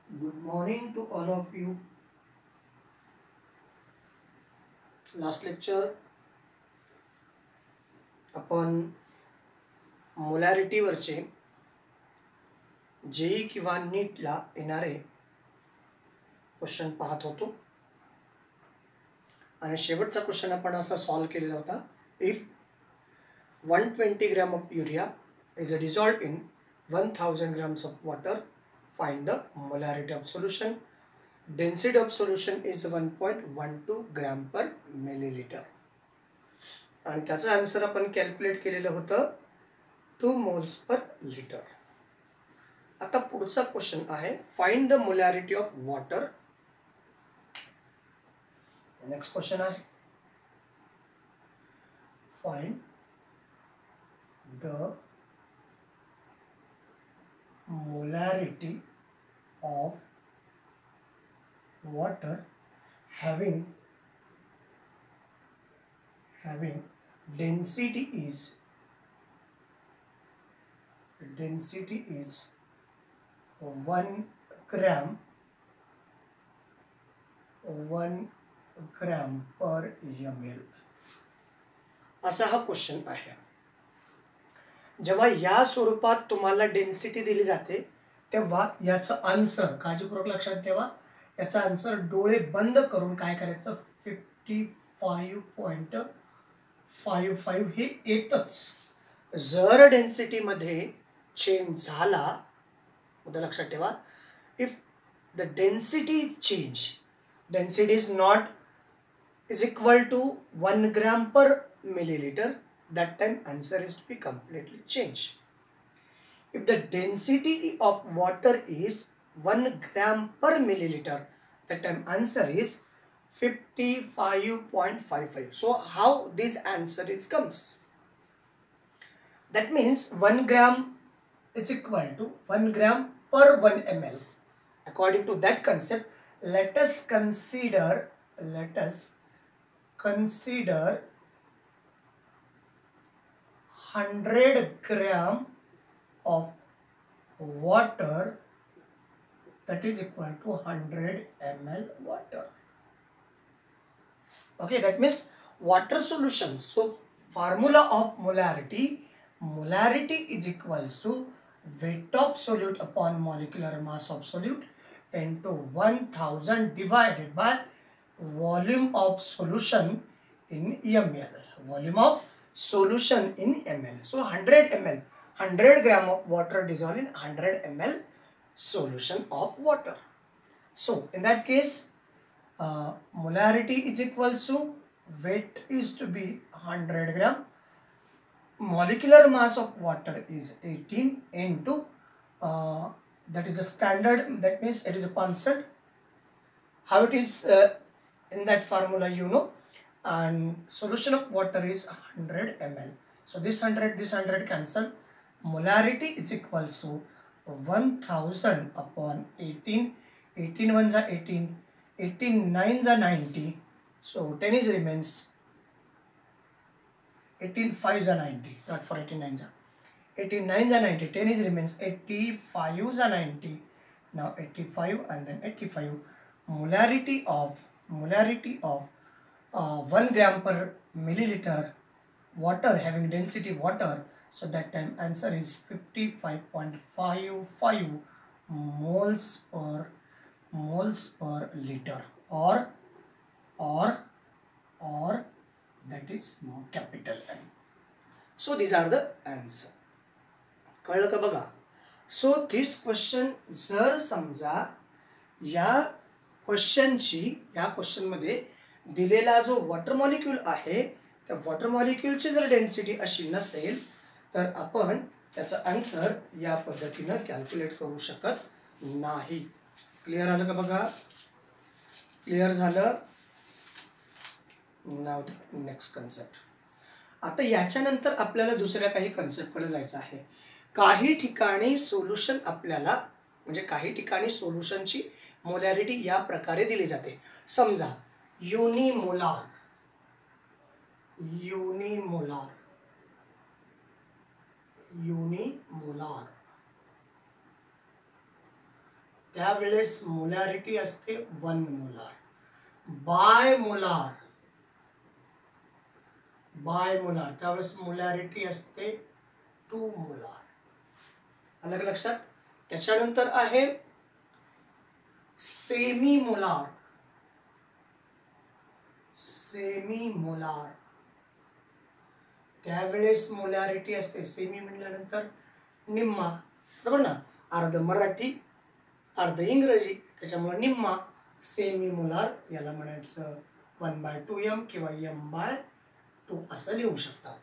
Good morning to all of you. Last lecture आपण मोलॅरिटीवरचे JEE किंवा नीटला येणारे क्वेश्चन पाहत होतो आणि शेवटचा क्वेश्चन आपण असा सॉल्व केलेला होता. If 120 gram of urea is dissolved in 1000 grams of water, find the molarity of solution. Density of solution is 1.12 gram per milliliter. आणि त्याचं आन्सर आपण कॅल्क्युलेट केलेलं होतं 2 moles per liter. आता पुढचा क्वेश्चन आहे find the molarity of water. Next question आहे find the molarity of water having density is 1 gram per ml. असा हा क्वेश्चन आहे. जेव्हा या स्वरूपात तुम्हाला डेन्सिटी दिली जाते तेव्हा याचं आन्सर काळजीपूर्वक लक्षात ठेवा. याचा आन्सर डोळे बंद करून काय करायचं 55.55 हे येतच. जर डेन्सिटीमध्ये चेंज झाला मुद्दा लक्षात ठेवा. If the density change density is not is equal to 1 gram per milliliter, that time answer is to be completely changed. If the density of water is 1 gram per milliliter, that time answer is 55.55. So how this answer is comes? That means 1 gram is equal to 1 gram per 1 ml. According to that concept, let us consider 100 gram of water, that is equal to 100 ml water. Okay, that means water solution. So formula of molarity is equals to weight of solute upon molecular mass of solute into 1000 divided by volume of solution in ml. Volume of solution in ml. So 100 ml, 100 gram of water dissolved in 100 ml solution of water. So in that case, molarity is equals to weight is to be 100 gram. Molecular mass of water is 18 into that is a standard, that means it is a constant. How it is in that formula you know, and solution of water is 100 ml. So this 100 cancel. Molarity is equals to 1000 upon 18. 18 ones are 18, 18 nines are 90, so 10 is remains, 18 fives are 90, not for 18 nines are 18 nines are 90, 10 is remains, 85s are 90. Now 85 and then 85. Molarity of 1 gram per milliliter water having density water, so that time answer is 55.55 moles per liter, or that is capital M. So these are the answer. कळलं का बघा. So this question जर समजा या क्वेश्चनमध्ये दिलेला जो water molecule आहे त्या वॉटर मॉलिक्यूलची जर डेन्सिटी अशी नसेल तर आपण त्याचा आन्सर या पद्धतीने कॅल्क्युलेट करू शकत नाही. क्लियर आलं का बघा. क्लियर झालं. नाव द नेक्स्ट कन्सेप्ट. आता याच्यानंतर आपल्याला दुसऱ्या काही कन्सेप्टकडे जायचं आहे. काही ठिकाणी सोल्युशन आपल्याला म्हणजे काही ठिकाणी सोल्युशनची मोलॅरिटी या प्रकारे दिली जाते. समजा युनिमोलार त्यावेळेस मोलॅरिटी असते 1 मोलार. बायमोलार त्यावेळेस मोलॅरिटी असते 2 मोलार. अलग लक्षात. त्याच्यानंतर आहे सेमी मोलार. त्यावेळेस मोलॅरिटी असते, सेमी म्हणल्यानंतर निम्मा, बरोबर ना, अर्ध मराठी अर्ध इंग्रजी, त्याच्यामुळे निम्मा. सेमी मोलार याला म्हणायचं 1/2m किंवा m/2 असं लिहू शकता.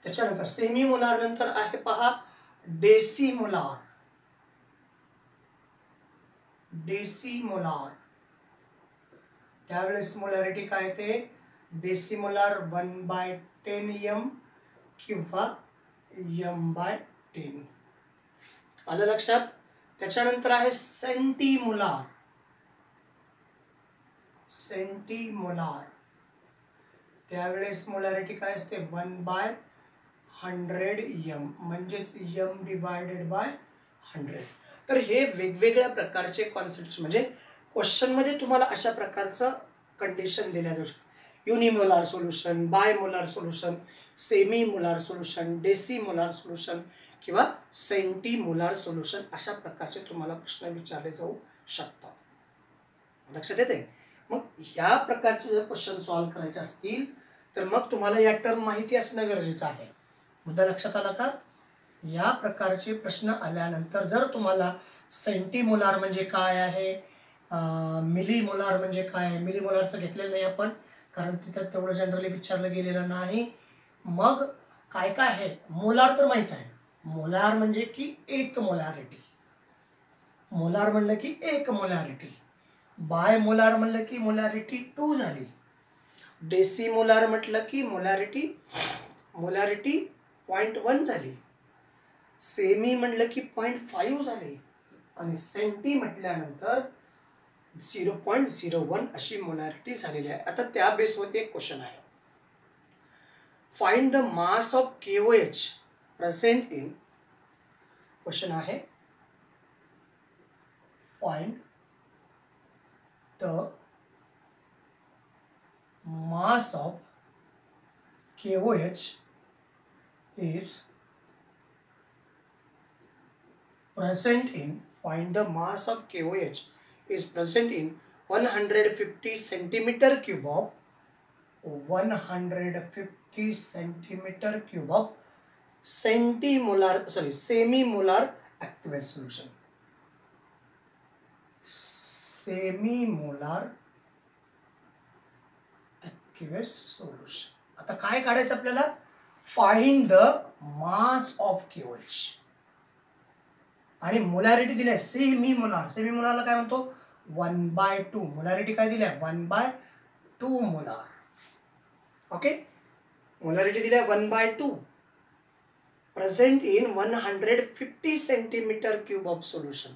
त्याच्यानंतर सेमी मोलार नंतर आहे पहा डेसिमोलार. त्यावेळेस मोलॅरिटी काय येते, डेसिमोलार 1/10m किंवा m/10. आलं लक्षात. त्याच्यानंतर आहे सेंटीमोलार. त्यावेळेस मोलॅरिटी काय असते 1/100m म्हणजेच m/100. तर हे वेगवेगळ्या प्रकारचे कॉन्सेप्ट म्हणजे क्वेश्चन मध्ये तुम्हाला अशा प्रकारचं कंडिशन दिल्या जाऊ शकते. Unimolar solution, bimolar solution, semi molar solution, decimolar solution किंवा सेंटीमोलार सोल्युशन, अशा प्रकारचे तुम्हाला प्रश्न विचारले जाऊ शकतात. लक्षात येते. मग ह्या प्रकारचे जर क्वेश्चन सॉल्व्ह करायचे असतील तर मग तुम्हाला या टर्म माहिती असणं गरजेचं आहे. मुद्दा लक्षात आला का. या प्रकारचे प्रश्न आल्यानंतर जर तुम्हाला सेंटीमोलार म्हणजे काय आहे, मिलीमोलार म्हणजे काय आहे, मिलीमोलारचं घेतलेलं नाही आपण कारण तिथं तेवढं जनरली विचारलं गेलेलं नाही. मग काय काय आहे, मोलार तर माहीत आहे. मोलार म्हणजे की 1 मोलॅरिटी. मोलार म्हणलं की 1 मोलॅरिटी. बायमोलार म्हणलं की मोलॅरिटी 2 झाली. डेसिमोलार म्हटलं की मोलॅरिटी 0.1 झाली. सेमी म्हणलं की 0.5 झाली आणि सेंटी म्हटल्यानंतर 0.01 अशी मोलॅरिटी झालेली आहे. आता त्या बेसवरती एक क्वेश्चन आहे. Find the mass of KOH present in. Question आहे find the mass of KOH is present in, find the mass of KOH is present in 150 centimeter cube of 150 centimeter cube of semi-molar aqueous solution. Semi-molar aqueous solution. आता काय काढायचं आपल्याला, find the mass of KOH आणि molarity दिली आहे सेमीमोलार. सेमीमोलारला काय म्हणतो 1/2. Molarity काय दिली आहे 1/2 मोलार. ओके, मोलॅरिटी दिली आहे 1/2. Present in 150 centimetre cube of solution.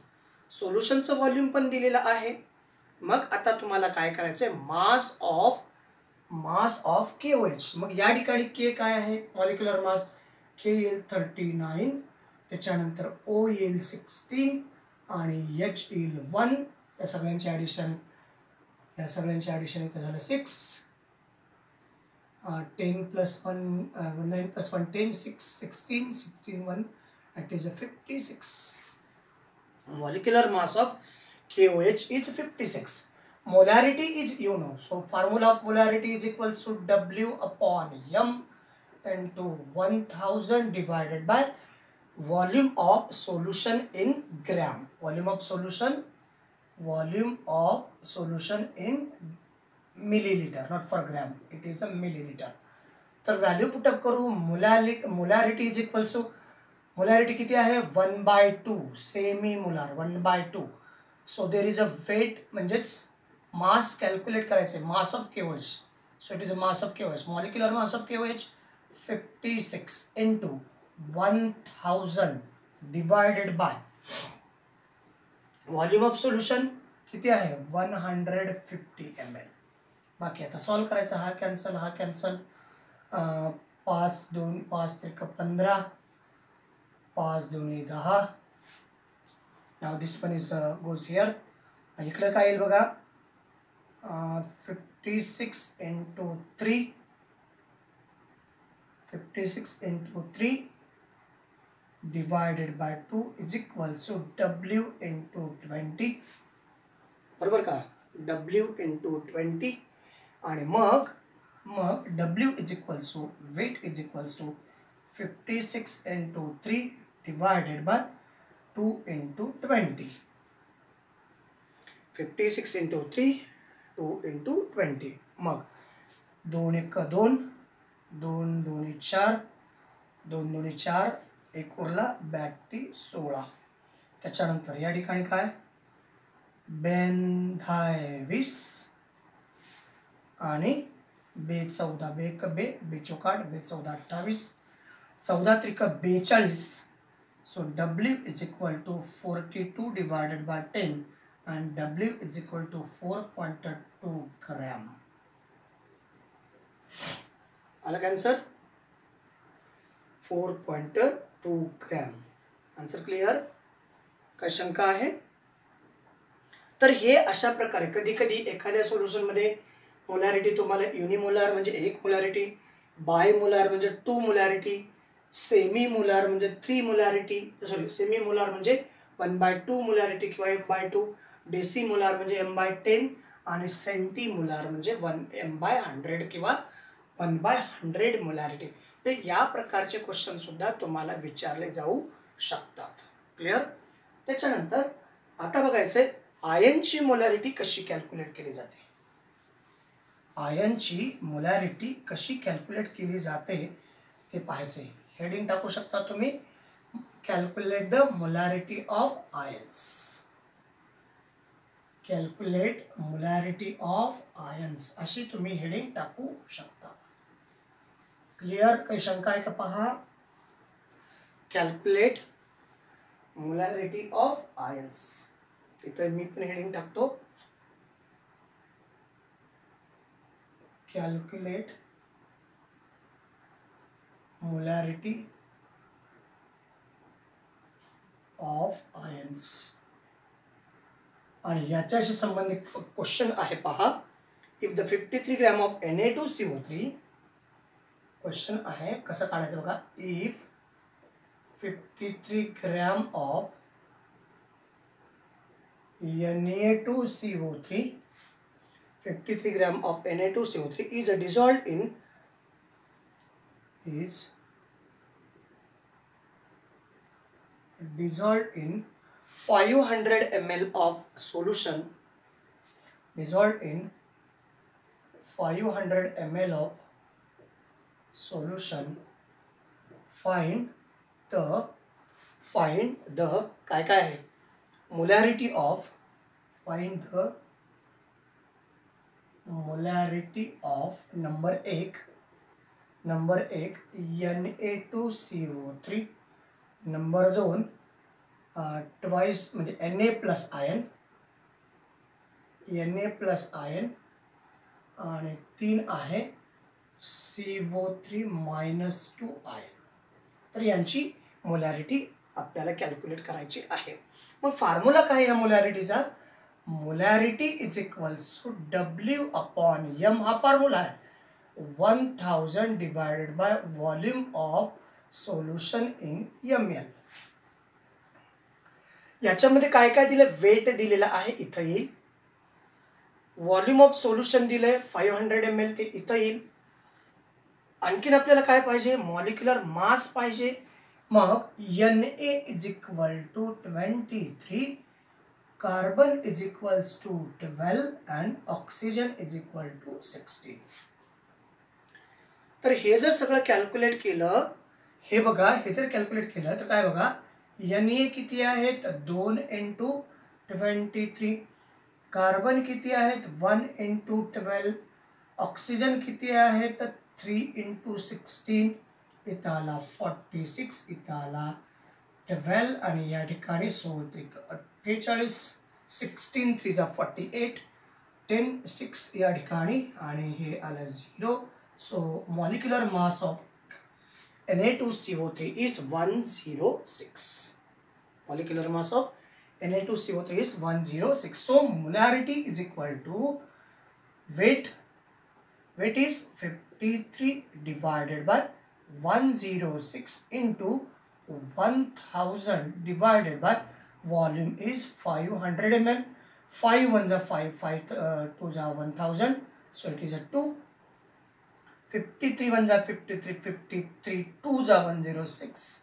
सोल्युशनचं व्हॉल्यूम पण दिलेलं आहे. मग आता तुम्हाला काय करायचं आहे, मास ऑफ KOH. मग या ठिकाणी K काय आहे, मॉलिक्युलर मास K येईल 39, त्याच्यानंतर O येईल 16 आणि H येईल 1. या सगळ्यांचे ॲडिशन इथं झालं 6. 10 + 1 9 + 1 10 6 16 16 1 that is 56. Molecular mass of KOH is 56. Molarity is, you know, so formula of molarity is equals to W/m into 1000 divided by volume of solution in gram. Volume of solution in milliliter, not for gram, it is a milliliter. तर value put up करू. Molarity is equals to, molarity किती आहे 1/2, semi molar 1/2. So there is a weight म्हणजेच mass calculate करायचे, mass of KOH. So it is a mass of KOH. Molecular mass of KOH 56 into 1000 divided by volume of solution किती आहे 150 ml. बाकी आता solve करायचा. हा cancel 5 2 5 3 15, 5 2 10, now this one is goes here. इकडं काय येईल बघा 56 into 3 56 into 3 divided by 2 is equal to W into 20. बरोबर का? W into 20. आणि मग W is equals to weight is equals to 56 into 3 divided by 2 into 20. 56 into 3 2 into 20. मग 2 1 2 2 2 4 2 2 4 एक उरला 16. त्याच्यानंतर या ठिकाणी काय 22 आणि 2 14 2 1 2 2 चौक 8 2 14 28 14 त्रिक 42. So W is equal to 42 divided by 10 and W is equal to 4.2 gram. आला का आन्सर 4.2 ग्रॅम. Answer clear? काय शंका आहे? तर हे अशा प्रकारे कधी कधी एखाद्या सोल्युशनमध्ये मोलॅरिटी तुम्हाला युनिमोलार म्हणजे 1 मोलॅरिटी, बायमोलार म्हणजे 2 मोलॅरिटी, सेमी मोलार म्हणजे 3 मोलॅरिटी, सॉरी सेमी मोलार म्हणजे 1/2 मोलॅरिटी किंवा 1/2, डेसिमोलार म्हणजे m/10 आणि सेंटीमोलार म्हणजे 1m/100 किंवा 1/100 मोलॅरिटी. तर या प्रकारचे क्वेश्चन सुद्धा तुम्हाला विचारले जाऊ शकतात. क्लिअर? त्याच्यानंतर आता बघायचंय आयनची मोलॅरिटी कशी कॅल्क्युलेट केली जाते. आयनची मोलॅरिटी कशी कॅल्क्युलेट केली जाते ते पाहायचे. हेडिंग टाकू शकता तुम्ही calculate the molarity of ions. Calculate molarity of ions अशी तुम्ही हेडिंग टाकू शकता. क्लिअर? काही शंका आहे का पहा. Calculate molarity of ions. इथे मी पण हेडिंग टाकतो कॅल्क्युलेट मोलॅरिटी ऑफ आयन्स. आणि याच्याशी संबंधित क्वेश्चन आहे पहा. If the 53 gram of Na2CO3 question आहे कसं काढायचं बघा. If 53 gram of Na2CO3 53 gram of Na2CO3 is dissolved in 500 ml of solution. Dissolved in 500 ml of solution. Find the काय काय आहे molarity of. Find the molarity of number 1 Na2CO3. Number 2 twice म्हणजे Na plus ion आणि 3 आहे CO3 - 2 ion. तर यांची molarity आपल्याला calculate करायची आहे. मग फॉर्म्युला काय या मोलॅरिटीचा. Molarity is equals to W/m हा फॉर्म्युला आहे. 1000 divided by volume of solution in ml. याच्यामध्ये काय काय दिलं. वेट दिलेला आहे इथं येईल. वॉल्यूम ऑफ सोल्युशन दिलंय 500 ml ते इथं येईल. आणखीन आपल्याला काय पाहिजे मॉलिक्युलर मास पाहिजे. मग Na is equal to 23, carbon is equals to 12 and oxygen is equal to 16. तर हे जर सगळं कॅल्क्युलेट केलं हे बघा हे जर कॅल्क्युलेट केलं तर काय बघा Na किती आहेत 2 × 23, कार्बन किती आहेत 1 × 12, ऑक्सिजन किती आहेत 3 × 16, इथं आला 46, इथं आला 12 आणि या ठिकाणी 48, 16 3 जा 48, 10 6 या ठिकाणी आणि हे आलं 0. So molecular mass of Na2CO3 is 106. Molecular mass of Na2CO3 is 106. So molarity is equal to weight is 53 divided by 106 into 1000 divided by volume is 500 ml. 5 ones are 5, 5 2s are 1000, so it is a 2. 53 ones are 53, 53 2s are 106,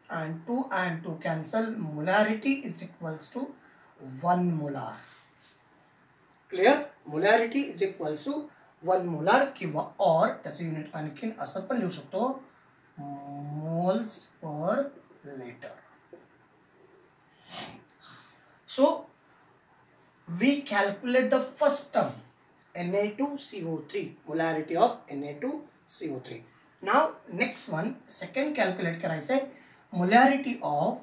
and 2 and 2 cancel. Molarity is equals to 1 molar. Clear? Molarity is equals to 1 molar किंवा और त्याचे unit आणखीन असं पण लिहू शकतो, moles per liter. So we calculate the first term, Na2CO3, molarity of Na2CO3. Now next one, second calculate करायचं आहे, molarity of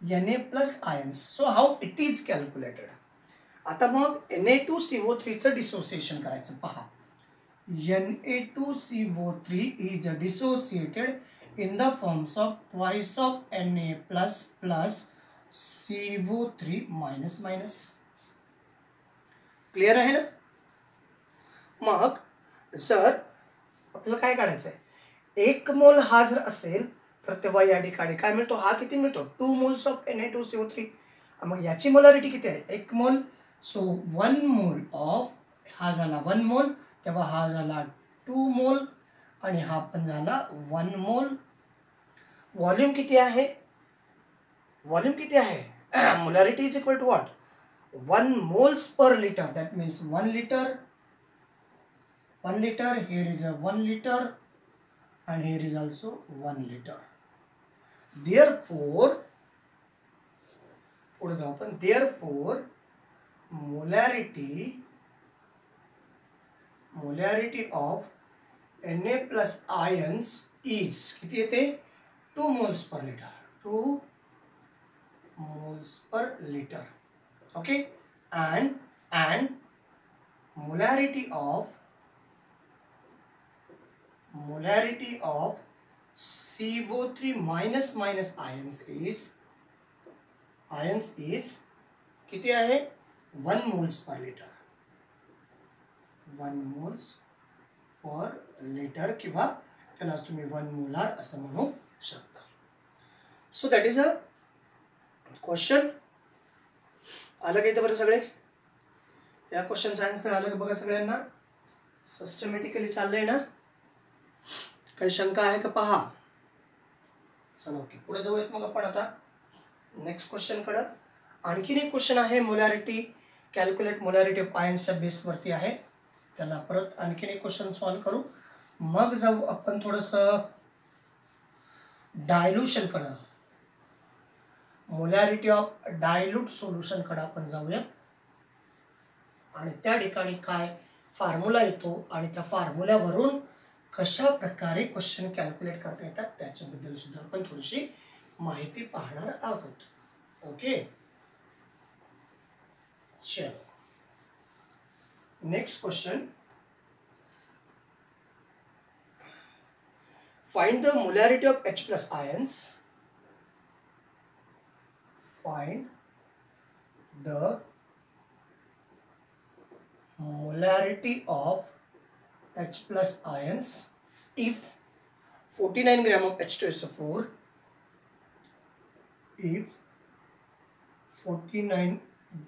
Na plus ions. So how it is calculated? आता मग Na2CO3 चं डिसोसिएशन करायचं. पहा, Na2CO3 is dissociated in the forms of twice of Na plus plus CO3 minus minus. Clear आहे ना? मग जर आपल्याला काय काढायचं आहे, 1 मोल हा जर असेल तर तेव्हा या ठिकाणी काय मिळतो, हा किती मिळतो, 2 मोल्स ऑफ Na2CO3. मग याची मोलारिटी किती आहे, 1 मोल. सो 1 मोल ऑफ, हा झाला 1 मोल, तेव्हा हा झाला 2 मोल आणि हा पण झाला 1 मोल. व्हॉल्यूम किती आहे, molarity is equal to what, 1 moles per liter. That means 1 liter. Here is a 1 liter and here is also 1 liter. Therefore molarity of Na plus ions is किती येते, 2 moles per liter. 2 moles per liter. Okay, and molarity of CO3 minus ions is किती आहे, 1 moles per liter. 1 moles per liter किंवा त्याला तुम्ही 1 molar असं म्हणू शकता. So that is a question. आलं का इथं बरं सगळे? या क्वेश्चनचा आन्सर आलं का बघा सगळ्यांना? सिस्टमॅटिकली चाललंय ना? काही शंका आहे का पहा. चला ओके, पुढे जाऊयात मग आपण आता नेक्स्ट क्वेश्चनकडे. आणखीन एक क्वेश्चन आहे, मोलॅरिटी कॅल्क्युलेट मोलॅरिटी ऑफ आयन्सच्या बेसवरती आहे. त्याला परत आणखीन एक क्वेश्चन सॉल्व करू, मग जाऊ आपण थोडंसं डायल्यूशनकडे, मोलॅरिटी ऑफ डायल्यूट सोल्युशनकडे आपण जाऊया आणि त्या ठिकाणी काय फॉर्म्युला येतो आणि त्या फॉर्म्युल्यावरून कशा प्रकारे क्वेश्चन कॅल्क्युलेट करता येतात त्याच्याबद्दल सुद्धा आपण थोडीशी माहिती पाहणार आहोत. ओके, चलो next question. Find the molarity of H plus ions. Find the molarity of H plus ions if 49 gram of H2SO4, if 49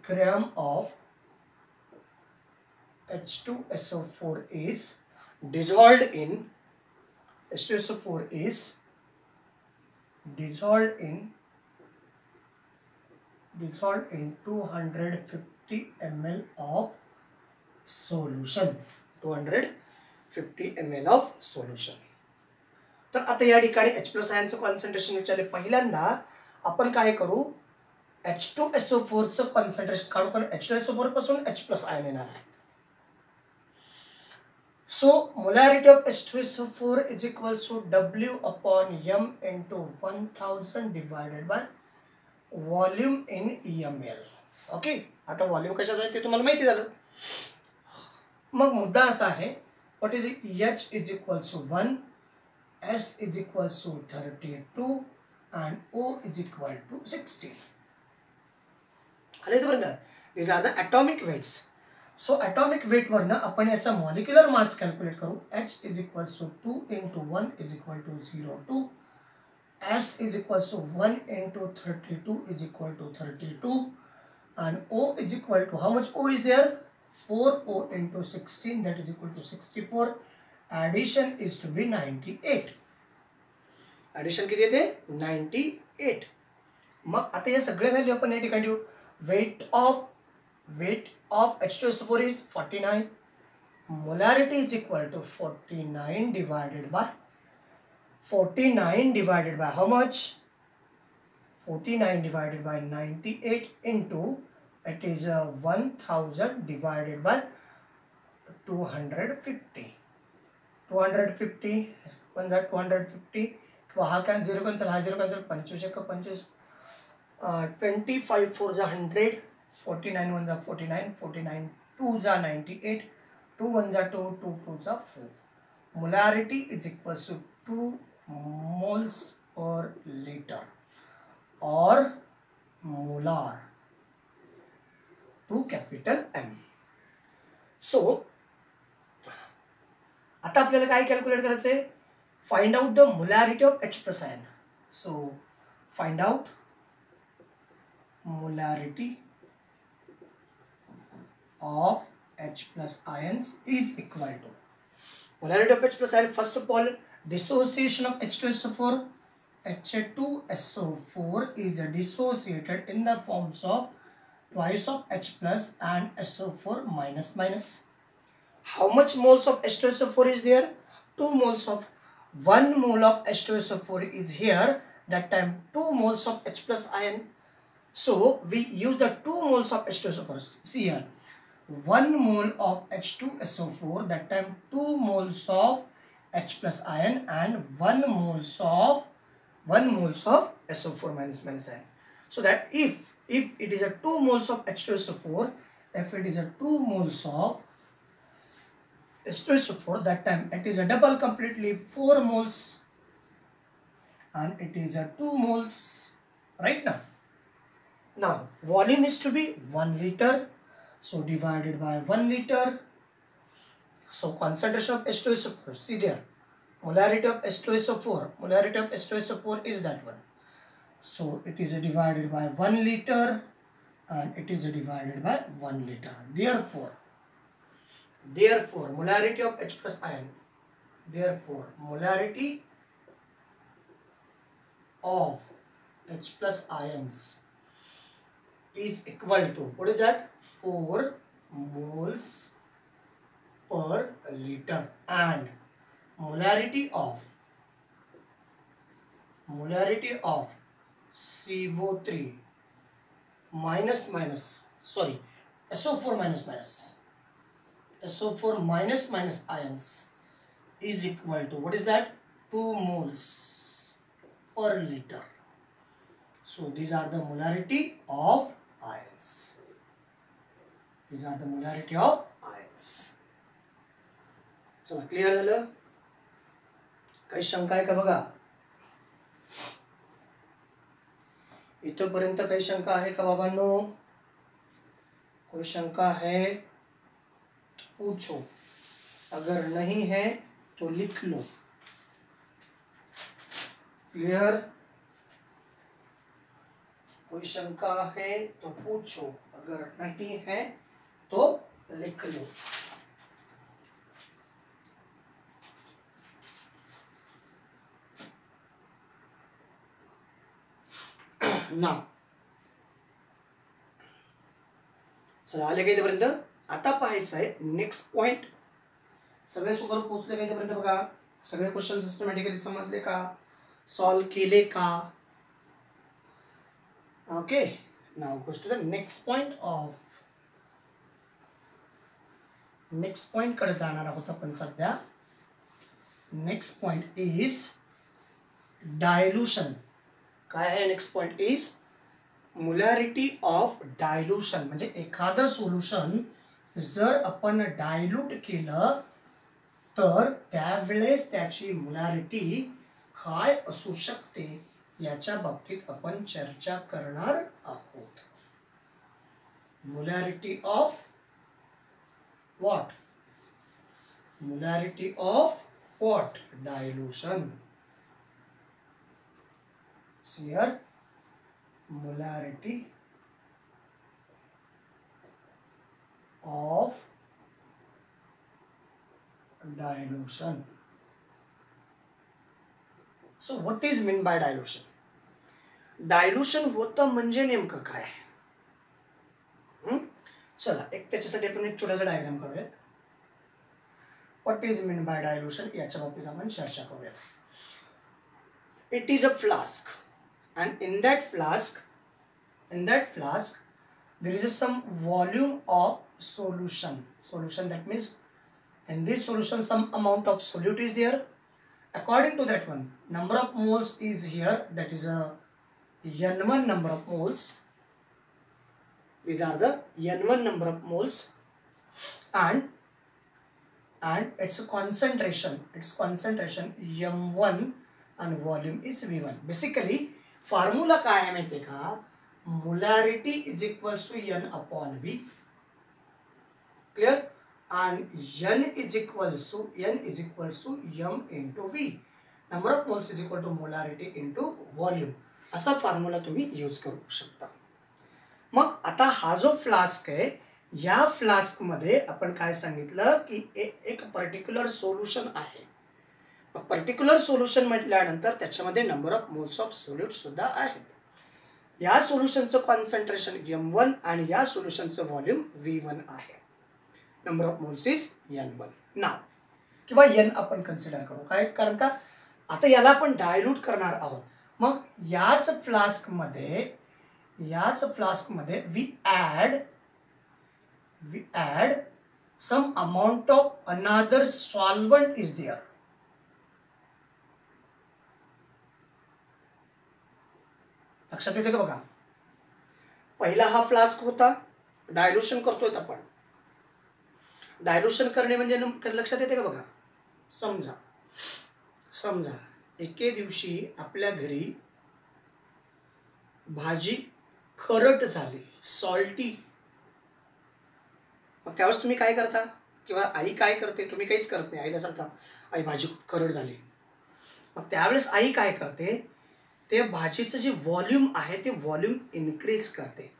gram of H2SO4 is dissolved in, H2SO4 is dissolved in 250 ml of solution. 250 ml of solution. तर आता या ठिकाणी H plus ion concentration विचारले. पहिल्यांदा आपण काय करू, H2SO4 चं कॉन्सन्ट्रेशन काढू, कारण H2SO4 पासून H plus ion येणार आहे. So molarity of H2SO4 is equals to W upon M into 1000 divided by volume in ml. Okay, आता वॉल्यूम कशाचं आहे ते तुम्हाला माहिती झालं. मग मुद्दा असा आहे, what is H is equals to 1 S is equal to 32 and O is equal to 16. आणि इथपर्यंत these are the atomic weights. So atomic weight वरनं आपण याचा molecular mass calculate करू. H is equal to 2 into 1 is equal to 0.2. S is equal to 1 into 32 is equal to 32. And O is equal to, how much O is there? 4O into 16, that is equal to 64. Addition is to be 98. Addition किती येते? 98. मग आता हे सगळे value आपण या ठिकाणी देऊ. weight of H2SO4 is 49. Molarity is equal to 49 divided by how much? 49 divided by 98 into, it is 1000 divided by 250. 250 1 that 250. हा can 0 cancel, हा 0 cancel, 25 25 4 जा 100, 49 1 जा 49, 49 2 जा 98, 2 1 जा 2, 2 2 जा 4. Molarity is equal to 2 moles per liter or molar to capital M. So आता आपल्याला काय कॅल्क्युलेट करायचं आहे? Find out the molarity of H plus ion. So find out molarity of H plus ions is equal to molarity of H plus ion. First of all, dissociation of H2SO4. H2SO4 is dissociated in the forms of twice of H plus and SO4 minus minus. How much moles of H2SO4 is there? 2 moles of 1 mole of H2SO4 is here. That time 2 moles of H plus ion. So we use the 2 moles of H2SO4. See here, 1 mole of H2SO4. That time 2 moles of H plus ion and 1 moles of SO4 minus ion. So that if it is a 2 moles of H2SO4, if it is a 2 moles of H2SO4, that time it is a double completely 4 moles and it is a 2 moles right now. Now volume is to be 1 liter, so divided by 1 liter. So concentration of H2SO4, see there, molarity of H2SO4 is that one. So it is divided by 1 liter and it is divided by 1 liter. Therefore molarity of H plus ion, therefore molarity of H plus ions is equal to, what is that? 4 moles per liter. And molarity of CO3 SO4 minus ions is equal to, what is that? 2 moles per liter. So these are the molarity of ions. चला clear झालं? काही शंका आहे का बघा? इथपर्यंत काही शंका आहे का बाबांनो? कोई शंका है पूछो, अगर नहीं है तो लिख लो. क्लियर? कोई शंका है तो पूछो, अगर नहीं है तो लिख लो. ना चला आले का इथपर्यंत? आता पाहायचं आहे नेक्स्ट पॉइंट. सगळे सुद्धा पोहोचले का इथपर्यंत? बघा सगळे क्वेश्चन सिस्टमॅटिकली समजले का? सॉल्व केले का? Okay, now goes to the next point कडे जाणार आहोत आपण सध्या. Next point is dilution. काय आहे next point is molarity of dilution. म्हणजे एखादं सोल्युशन जर आपण डायल्यूट केलं तर त्यावेळेस त्याची मोलॅरिटी काय असू शकते याच्या बाबतीत आपण चर्चा करणार आहोत. Molarity of what? Molarity of what? Dilution. Here molarity of dilution. So what is mean by dilution? Dilution होतं म्हणजे नेमकं काय? चला एक त्याच्यासाठी आपण एक छोटासा डायग्राम करूयात. What is mean by dilution याच्या बाबतीत आपण चर्चा करूयात. It is a flask and in that flask there is some volume of solution. That means in this solution some amount of solute is there. According to that one, number of moles is here, that is a n1 number of moles. These are the n1 number of moles, and its concentration m1 and volume is v1. Basically formula काय आहे माहिती आहे का? Molarity is equals to n upon v. Clear? and n is equals to m into v. Number of moles is equal to molarity into volume. असा formula तुम्ही use करू शकता. मग आता हा जो फ्लास्क आहे, या फ्लास्क मध्ये आपण काय सांगितलं की एक पर्टिक्युलर सोल्युशन आहे. पर्टिक्युलर सोल्युशन म्हटल्यानंतर त्याच्यामध्ये number of moles of solute सुद्धा आहेत. या सोल्युशनचं कॉन्सन्ट्रेशन m1 आणि या सोल्युशनचं व्हॉल्यूम v1 आहे. Number of moles is n1. नाव किंवा n आपण कन्सिडर करू. काय? कारण का आता याला आपण डायल्यूट करणार आहोत. मग याच फ्लास्कमध्ये we add some amount of another solvent is there. लक्षात येते का? बघा, पहिला हा फ्लास्क होता, डायल्यूशन करतोय आपण. डायल्यूशन करणे म्हणजे लक्षात येते का? बघा, समजा एके दिवशी आपल्या घरी भाजी खरट झाली, सॉल्टी. मग त्यावेळेस तुम्ही काय करता? किंवा आई काय करते? तुम्ही काहीच करत नाही. आईला सांगता आई भाजी खरट झाली. मग त्यावेळेस आई काय करते? ते भाजीचं जे व्हॉल्यूम आहे ते व्हॉल्यूम इन्क्रीज करते.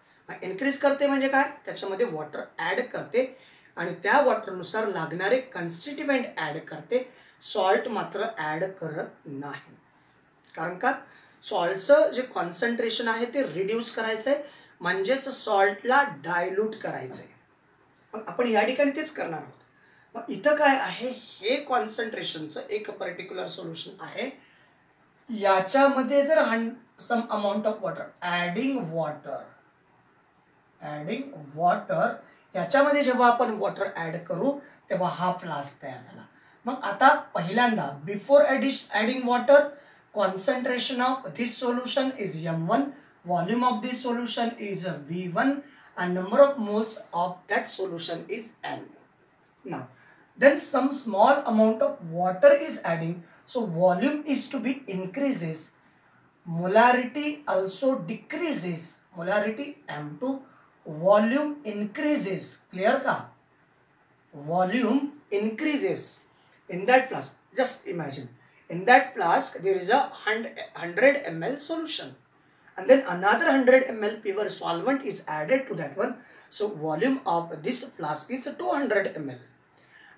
इन्क्रीज करते म्हणजे काय? त्याच्यामध्ये वॉटर ॲड करते आणि त्या वॉटरनुसार लागणारे कन्स्टिट्युएंट ॲड करते. सॉल्ट मात्र ॲड करत नाही. कारण का? सॉल्टचं जे कॉन्सन्ट्रेशन आहे ते रिड्यूस करायचं आहे, म्हणजेच सॉल्टला डायल्यूट करायचं आहे. मग आपण या ठिकाणी तेच करणार आहोत. मग इथं काय आहे? हे कॉन्सन्ट्रेशनचं एक पर्टिक्युलर सोल्युशन आहे. याच्यामध्ये जर some amount of water adding water याच्यामध्ये जेव्हा आपण वॉटर ॲड करू तेव्हा हा फ्लास्क तयार झाला. मग आता पहिल्यांदा before adding water, concentration of this solution is m1, volume of this solution is v1, and number of moles of that solution is n. Now then some small amount of water is adding, so volume is to be increases, molarity also decreases, molarity m2, volume increases. Clear ka? Volume increases in that flask. Just imagine, in that flask there is a 100 ml solution, and then another 100 ml pure solvent is added to that one. So volume of this flask is 200 ml.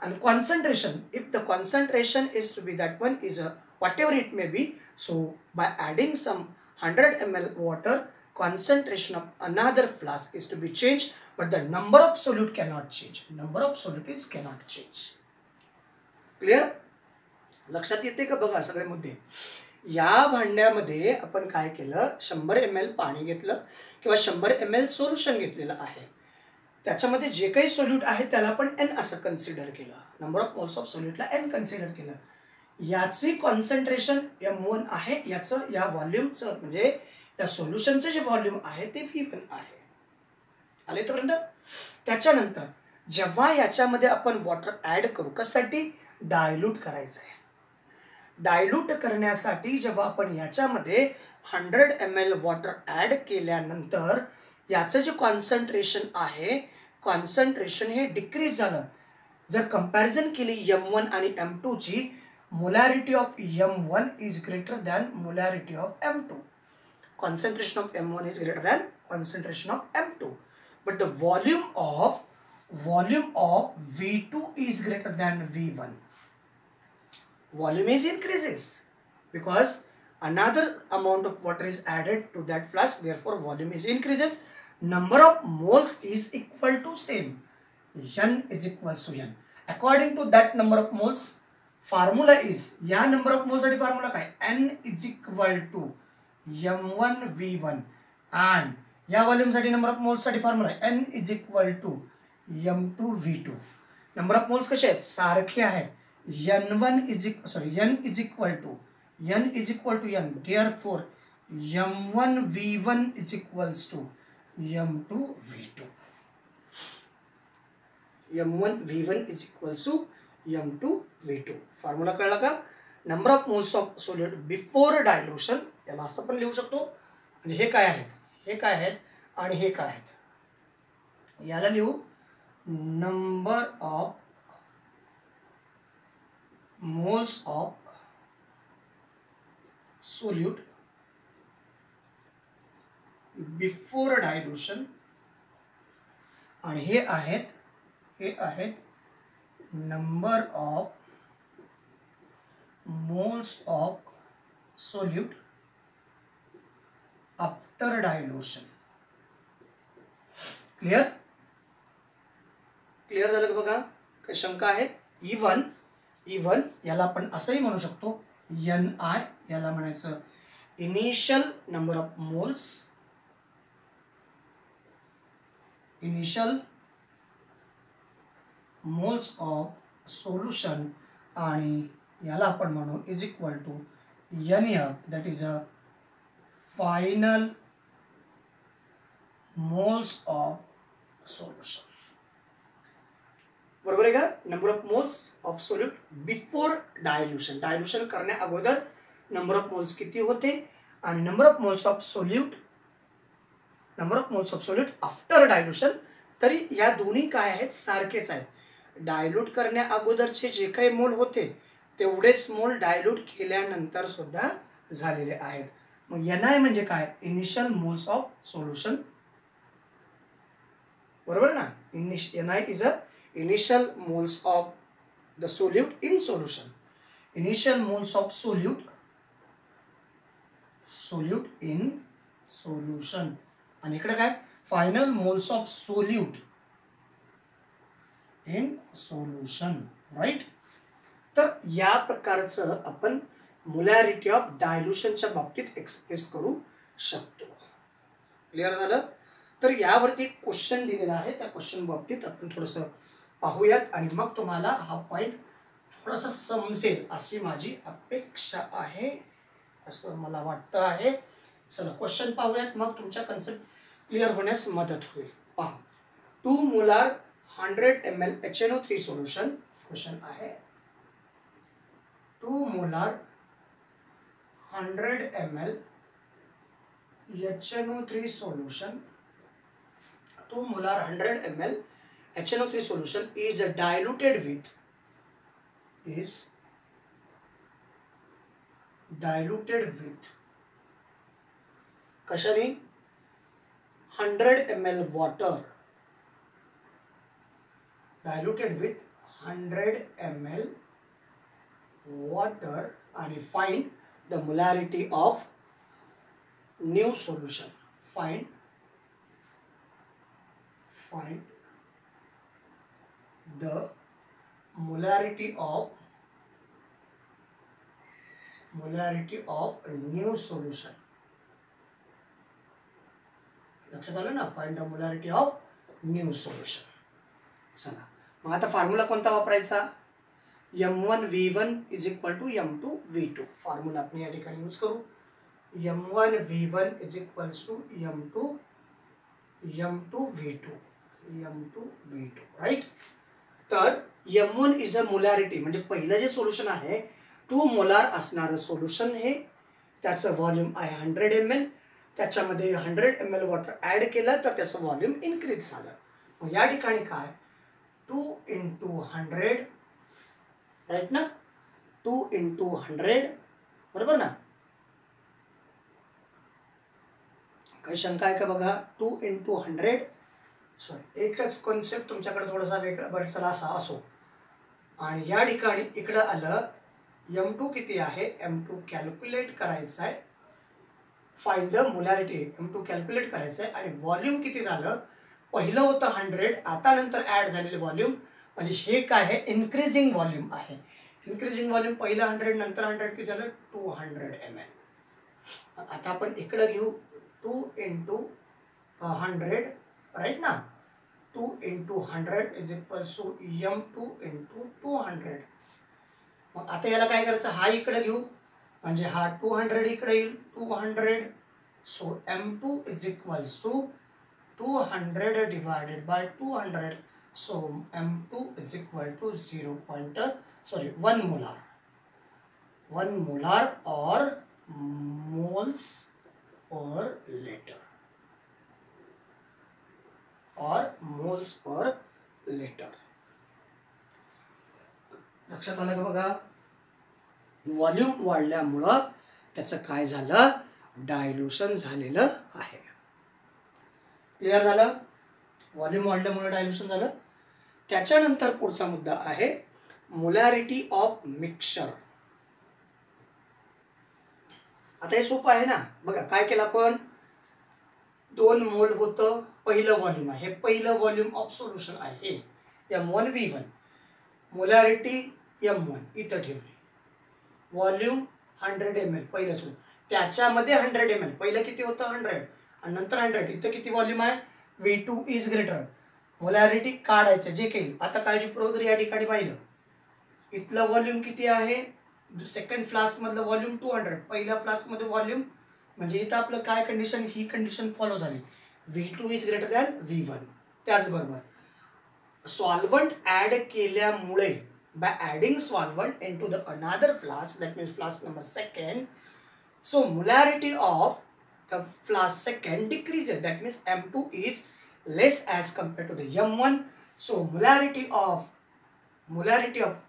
And concentration, if the concentration is to be that one is whatever it may be, so by adding some 100 ml water, concentration of another flask is to be changed, but the number of solute cannot change. Number of solute is cannot change. Clear? लक्षात येते का? बघा सगळे मुद्दे. या भांड्यामध्ये आपण काय केलं? 100 ml पाणी घेतलं किंवा 100 ml सोल्युशन घेतलेलं आहे. त्याच्यामध्ये जे काही सोल्यूट आहे त्याला आपण n असं कन्सिडर केलं. नंबर ऑफ मोल्स ऑफ सोल्यूटला n कन्सिडर केलं. याची कॉन्सन्ट्रेशन m1 आहे, याचं या व्हॉल्यूमचं म्हणजे या सोल्युशनचं जे व्हॉल्यूम आहे ते v1 आहे. आले तोपर्यंत? त्याच्यानंतर जेव्हा याच्यामध्ये आपण वॉटर ॲड करू, कशासाठी? डायल्यूट करायचं आहे. डायल्यूट करण्यासाठी जेव्हा आपण याच्यामध्ये 100 ml वॉटर ॲड केल्यानंतर याचं जे कॉन्सन्ट्रेशन आहे, कॉन्सन्ट्रेशन हे डिक्रीज झालं. जर कंपॅरिझन केली M1 आणि M2 ची, molarity of M1 is greater than molarity of M2. Concentration of M1 is greater than concentration of M2, but the volume of V2 is greater than V1. Volume is increases because another amount of water is added to that flask, therefore volume is increases. Number of moles is equal to same, N is equals to N. According to that number of moles, formula is, या number of moles साठी formula काय, N is equal to M1 V1 and या volume साठी number of moles साठी formula आहे N is equal to M2 V2. Number of moles कसे आहेत, सारखे आहेत. N is equal to N, therefore M1 V1 is equals to M2 V2. M1 V1 is equals to M2 V2. Formula कळला का? Number of moles of solid before dilution, याला असं पण लिहू शकतो. आणि हे काय आहेत, हे काय आहेत आणि हे काय आहेत, याला लिहू number of moles of solute before dilution. आणि हे आहेत number of moles of solute after dilution. Clear झालं का बघा? काही शंका आहे? इवन याला आपण असंही म्हणू शकतो NI, याला म्हणायचं initial number of moles, initial moles of solution, आणि याला आपण म्हणू is equal to NF, that is a final moles of solution. बरोबर आहे का? Number of moles of solute before dilution, dilution करण्या अगोदर नंबर ऑफ मोल्स किती होते, आणि number of moles of solute after dilution. तरी या दोन्ही काय आहेत, सारखेच आहेत. डायल्यूट करण्या अगोदरचे जे काही मोल होते तेवढेच मोल डायल्यूट केल्यानंतर सुद्धा झालेले आहेत. मग NI म्हणजे काय, इनिशियल मोल्स ऑफ सोल्युशन. बरोबर ना? NI is a initial moles of the solute in solution. Initial moles of solute in solution. आणि इकडे काय, final moles of solute in solution. Right? तर या प्रकारचं आपण मोलॅरिटी ऑफ डायल्यूशनच्या बाबतीत एक्सप्रेस करू शकतो. क्लिअर झालं? तर यावरती एक क्वेश्चन दिलेला आहे, त्या क्वेश्चन बाबतीत आपण थोडंसं पाहूयात आणि मग तुम्हाला हा पॉईंट थोडासा समजेल अशी माझी अपेक्षा आहे, असं मला वाटतं आहे. चला क्वेश्चन पाहूयात, मग तुमच्या कन्सेप्ट क्लिअर होण्यास मदत होईल. पहा, 2 molar 100 ml HNO3 solution. Question आहे 2 molar 100 ml HNO3 solution. 2 molar 100 ml HNO3 solution is diluted with कशाने, 100 ml water, diluted with 100 ml water, and find the molarity of new solution. Find the molarity of new solution. लक्षात आलं ना? Find the molarity of new solution. चला मग आता formula कोणता वापरायचा? M1 V1 is equal to M2 V2. Formula आपण या ठिकाणी यूज करू. M1 V1 is equal to M2 V2. Right? तर M1 इज अ मोलॅरिटी, म्हणजे पहिलं जे सोल्युशन आहे 2 मोलार असणारं सोल्युशन हे, त्याचं व्हॉल्यूम आहे 100 ml, त्याच्यामध्ये 100 ml वॉटर ॲड केलं तर त्याचं व्हॉल्यूम इन्क्रीज झालं. मग या ठिकाणी काय 2 × 100, राईट ना, 2 × 100, बरोबर ना. काही शंका आहे का बघा. 2 × 100, सॉरी एकच कॉन्सेप्ट तुमच्याकडे थोडासा वेगळा बरं चला असा असो. आणि या ठिकाणी इकडं आलं M2 किती आहे, M2 कॅल्क्युलेट करायचं आहे, find the molarity, M2 calculate करायचं आहे. आणि व्हॉल्यूम किती झालं, पहिलं होतं 100, आता नंतर ॲड झालेलं व्हॉल्यूम, म्हणजे हे काय आहे इन्क्रीजिंग व्हॉल्यूम आहे. इन्क्रीजिंग व्हॉल्यूम पहिलं 100 नंतर 100 किती झालं 200 ml. आता आपण इकडं घेऊ 2 × 100, राईट ना. 2 × 100 इज इक्वल्स टू M2 × 200. मग आता याला काय करायचं, हा इकडे घेऊ म्हणजे हा 200 इकडे येईल 200. So M2 is equals to 200 divided by 200. So M2 is equal to 1 molar. 1 molar और मोल्स पर लीटर, और मोल्स पर लीटर. लक्षात आलं का बघा. व्हॉल्यूम वाढल्यामुळं त्याचं काय झालं, डायल्यूशन झालेलं आहे. क्लिअर झालं. व्हॉल्यूम वाढल्यामुळे डायल्यूशन झालं. त्याच्यानंतर पुढचा मुद्दा आहे मोलॅरिटी ऑफ मिक्सचर. आता हे सोपं आहे ना. बघा काय केलं आपण, 2 मोल होतं, पहिलं व्हॉल्यूम आहे, हे पहिलं व्हॉल्यूम ऑफ सोल्युशन आहे M1V1. मोलॅरिटी M1 इथं ठेवली, व्हॉल्यूम 100 ml पहिलं सोडून, त्याच्यामध्ये 100 ml, पहिलं किती होतं 100 आणि नंतर 100, इथं किती व्हॉल्यूम आहे V2 इज ग्रेटर. मोलॅरिटी काढायचं जे काही. आता काळजीपूर्वक जर या ठिकाणी पाहिलं, इथलं व्हॉल्यूम किती आहे, सेकंड फ्लास्कमधलं व्हॉल्यूम 200, पहिल्या फ्लास्कमध्ये व्हॉल्यूम, म्हणजे इथं आपलं काय कंडिशन, ही कंडिशन फॉलो झाली, V2 is greater than V1. त्याचबरोबर सॉल्व्हंट ॲड केल्यामुळे, by adding solvent into the another flask, that means flask number 2nd, so molarity of the flask 2nd decreases, that means M2 is less as compared to the M1. So molarity of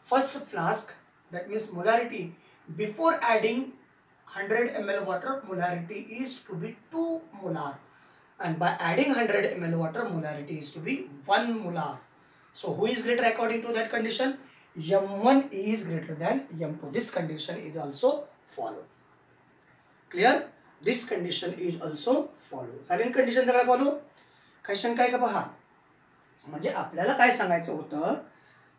first flask, that means molarity before adding 100 ml water, molarity is to be 2 molar, and by adding 100 ml water, molarity is to be 1 molar. So who is greater according to that condition? M1 is greater than M2. This condition is also followed. Clear? This condition is also followed. चालेल condition सगळं follow. काही शंका आहे का पहा. म्हणजे आपल्याला काय सांगायचं होतं,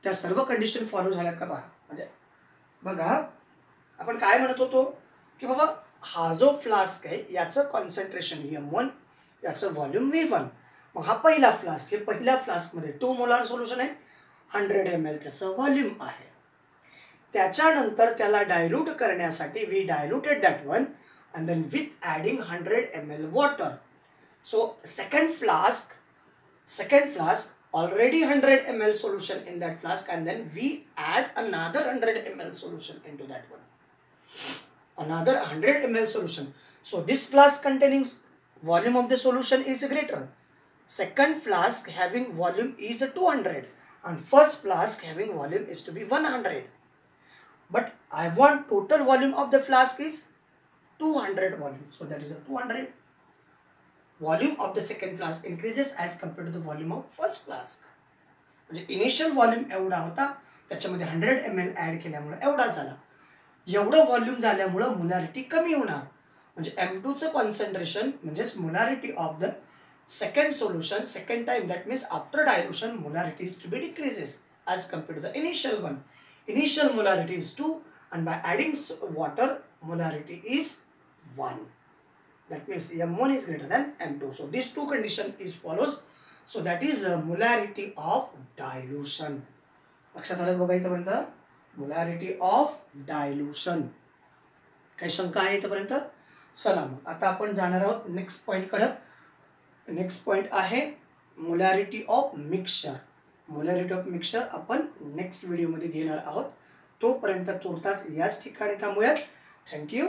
त्या सर्व कंडिशन फॉलो झाल्यात का पहा. म्हणजे बघा आपण काय म्हणत होतो की बाबा हा जो फ्लास्क आहे याचं कॉन्सन्ट्रेशन M1, याचं व्हॉल्यूम V1. मग हा पहिला फ्लास्क, हे पहिल्या फ्लास्कमध्ये 2 मोलार सोल्युशन आहे, 100 ml त्याचं व्हॉल्यूम आहे. त्याच्यानंतर त्याला डायल्यूट करण्यासाठी we diluted that one and then with adding 100 ml water. So second flask already 100 ml solution in that flask, and then we add another 100 ml solution into that one. Another 100 ml solution. So this flask containing volume of the solution is greater. Second flask having volume is 200 and first flask having volume is to be 100. But I want total volume of the flask is 200 volume. So that is a 200. Volume of the second flask increases as compared to the volume of first flask. म्हणजे initial volume एवढा होता, त्याच्यामध्ये 100 ml add केल्यामुळे एवढा झाला. एवढं volume झाल्यामुळं molarity कमी होणार. म्हणजे M2चं कॉन्सन्ट्रेशन म्हणजेच molarity of the second solution, second time, that means after dilution molarity is to be decreases as compared to the initial one. Initial molarity is 2 and by adding water molarity is 1. That means M1 is greater than M2. So these two condition is follows. So that is the molarity of dilution. लक्षात आलं बघा इथपर्यंत, molarity of dilution. काही शंका आहे इथपर्यंत. चला मग आता आपण जाणार आहोत नेक्स्ट पॉइंट कडे. नेक्स्ट पॉइंट आहे molarity of mixture. Molarity of mixture आपण नेक्स्ट व्हिडिओमध्ये घेणार आहोत. तोपर्यंत तुर्तास याच ठिकाणी थांबूयात. थँक्यू.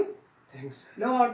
Thanks lot.